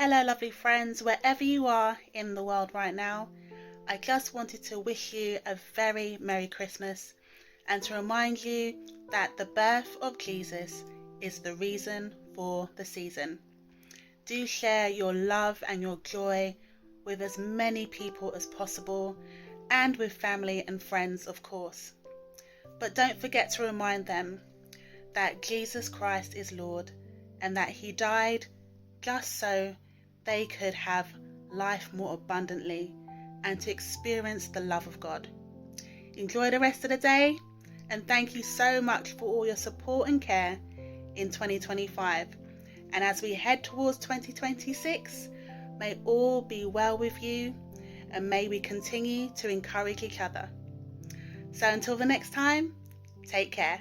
Hello, lovely friends, wherever you are in the world right now. I just wanted to wish you a very Merry Christmas and to remind you that the birth of Jesus is the reason for the season. Do share your love and your joy with as many people as possible and with family and friends, of course. But don't forget to remind them that Jesus Christ is Lord and that He died just so they could have life more abundantly and to experience the love of God. Enjoy the rest of the day, and thank you so much for all your support and care in 2025. And as we head towards 2026, may all be well with you, and may we continue to encourage each other. So until the next time, take care.